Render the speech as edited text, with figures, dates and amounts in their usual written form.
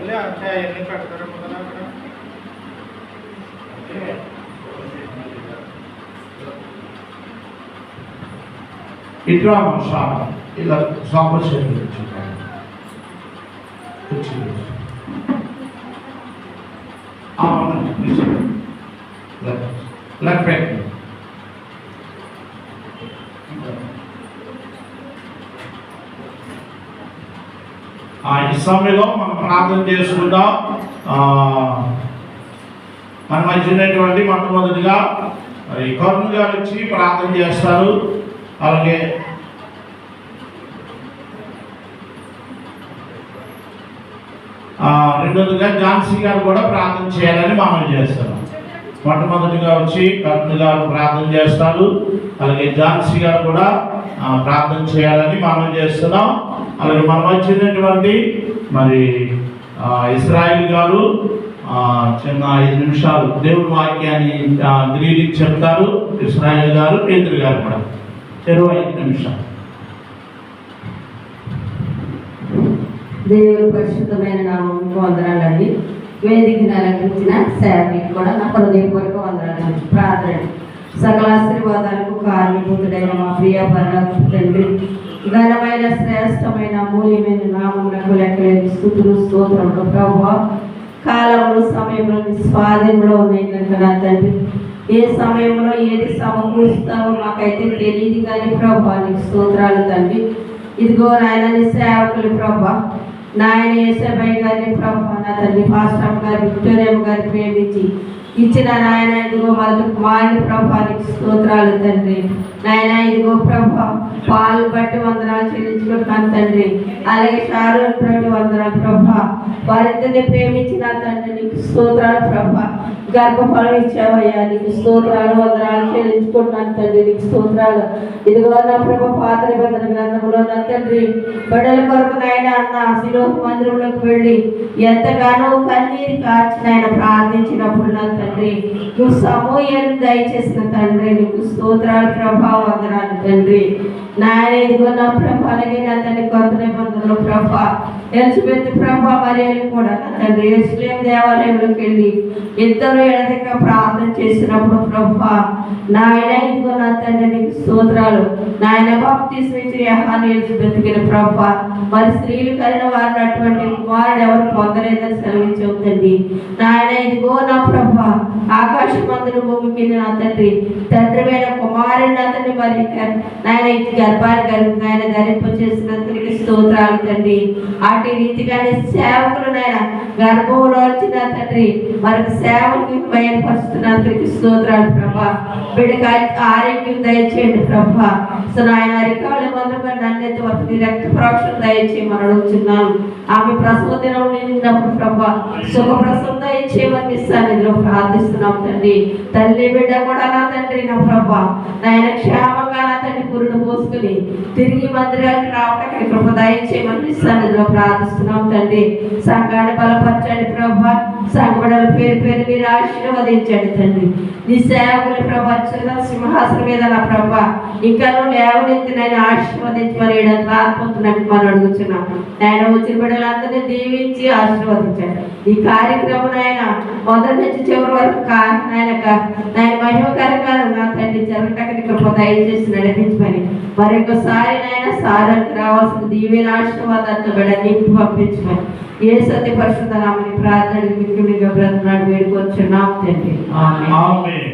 అదే అంటే అవన్నీ పెడతారు కదా అక్కడ. ఇట్లా షాప్ ఇలా షాప్ చేయాలి లెఫ్ట్ రైట్. ఈ సమయంలో మనం ప్రార్థన చేసుకుందాం. మన మధ్య ఉన్నటువంటి మొట్టమొదటిగా మరి కరుణ్ గారు వచ్చి ప్రార్థన చేస్తారు. అలాగే రెండోదిగా ఝాన్సీ గారు కూడా ప్రార్థన చేయాలని మనం చేస్తున్నాం. మొట్టమొదటిగా వచ్చి కరుణ్ గారు ప్రార్థన చేస్తారు. అలాగే ఝాన్సీ గారు కూడా ప్రార్థన చేయాలని మనం చేస్తున్నాం. అలాగే మనం వచ్చినటువంటి మరి ఇస్రాయిల్ గారు చిన్న 5 నిమిషాలు దేవుడి వాక్యాన్ని గ్రీడింగ్ చెప్తారు. ఇస్రాయిల్ గారు పేతురు గారు కూడా చెరువు 5 నిమిషాలు. దేవుడి పరిశుద్ధమైన నామమునకు వందనాలండి. వేదికను అలంకరించిన సేవకి కూడా నా హృదయపూర్వక వందనాలు. ప్రార్థన. సకల ఆశీర్వాదాలకు కారణీభూతుడైన మా ప్రియ పరలోకపు తండ్రి, ఘనమైన శ్రేష్టమైన అమూల్యమైన నామమునకు లెక్కలేని స్తుతులు స్తోత్రములు ప్రభువా. కాలంలో సమయంలో నీ స్వాధీనంలో ఉన్నాయి కనుక నా తండ్రి, ఏ సమయంలో ఏది సమకూరుస్తావో మాకైతే తెలియదు కానీ ప్రభువా నీకు స్తోత్రాలు తండ్రి. ఇదిగో నాయన నీ సేవకులు ప్రభా, నాయన యేసయ్య గారిని ప్రభా, నా తండ్రి పాస్టర్ గారు విక్టోరియా గారిని ప్రేమించి ఇచ్చిన నాయన ఇదిగో మొదటి కుమారుని ప్రభా నీకు స్తోత్రాలు తండ్రి. నాయన ఇదిగో ప్రభా పాలు బట్టి వందనాలు చెల్లించుకుంటున్నాను తండ్రి. అలాగే షారోన్ బట్టి వందనాలు ప్రభా, వారిద్దరిని ప్రేమించిన తండ్రి నీకు స్తోత్రాలు ప్రభా. గర్భఫలం ఇచ్చావయ్యా నీకు స్తోత్రాలు వందనాలు చెల్లించుకుంటున్నాను తండ్రి నీకు స్తోత్రాలు. ఇదిగో నా ప్రభా పాత నిబంధన గ్రంథంలో నా తండ్రి బిడ్డల కొరకు నాయన అన్న శిలోహ మందిరంలోకి వెళ్ళి ఎంతగానో కన్నీరు కార్చి నాయన ప్రార్థించినప్పుడు నా తండ్రి నువ్వు సమూహాన్ని దయచేసిన తండ్రి నీకు స్తోత్రాలు ప్రభా వందనాలు తండ్రి. నాయన ఇదిగో నా ప్రభా అలాగే నా తండ్రి కొత్త నిబంధనలో ప్రభా ఎలిజబెత్ ప్రభా మరియలు కూడా నా తండ్రి యెరూషలేం దేవాలయంలోకి వెళ్ళి ఇద్దరు ఎడతెగ ప్రార్థన చేసినప్పుడు ప్రభా నాయన ఇదిగో నా తండ్రి నీకు స్తోత్రాలు. నాయన బాప్తిస్మం ఇచ్చిన యోహాను ఎలిజబెత్కి ప్రభా మరి స్త్రీలు కలిగిన వారిని అటువంటి కుమారుడు ఎవరు పొందలేదని సెలవించవుతండి. నాయన ఇదిగో నా ప్రభా ఆకాశ మందును భూమికి నా తండ్రి తండ్రిమైన కుమారుడు నా తండ్రి మరి నాయన ఇది గర్భాన్ని కలుగు ఆయన ధరింప చేసినందుకు స్తోత్రాలు తండ్రి. అటు రీతిగానే సేవకులు నాయన గర్భంలో వచ్చిన తండ్రి మరొక సేవకి బయలుపరుస్తున్నందుకు స్తోత్రాలు ప్రభా. బిడ్డకి ఆరోగ్యం దయచేయండి ప్రభా. సో నాయన అరికాళ్ళు మొదలుగా నన్నెత్తి వరకు రక్త ప్రోక్షణ దయచేయమని అడుగుతున్నాను. ఆమె ప్రసవ దినం నిండినప్పుడు ప్రభా సుఖ ప్రసవం దయచేయమని ఇస్తాను ప్రార్థిస్తున్నాం తండ్రి. తల్లి బిడ్డ కూడా నా తండ్రి నా ప్రభా నాయన క్షేమంగా నా తండ్రి పురుడు పోసుకుని తిరిగి మందిరానికి రావడానికి కృప దయచేయమని ఇస్తాను ప్రార్థిస్తున్నాం తండ్రి. సంఘాన్ని బలపరచండి ప్రభా. సంఘబిడ్డల పేరు పేరు మీరు ఆశీర్వదించండి తండ్రి. నీ సేవకుని ప్రభా సింహాసనం మీద నా ప్రభా ఇంకా నువ్వు లేవనెత్తి నేను ఆశీర్వదించమని రాకపోతున్నట్టు మనం అడుగుతున్నాం. ఆయన వచ్చిన బిడ్డలందరినీ దీవించి ఆశీర్వదించండి. ఈ కార్యక్రమం ఆయన మొదటి నుంచి చివరి వరకు ఆయన మహిమకరంగా నా తండ్రి జరగటానికి కృప దయచేసి నడిపించమని మరొకసారి నాయన సారానికి రావాల్సిన దీవెన ఆశీర్వాదాలతో బిడ్డ నింపి పంపించమని ఏ సత్య పరిశుద్ధ నామని ప్రార్థన బ్రతనాడు వేడుకొచ్చున్నాం తండ్రి. ఆమేన్.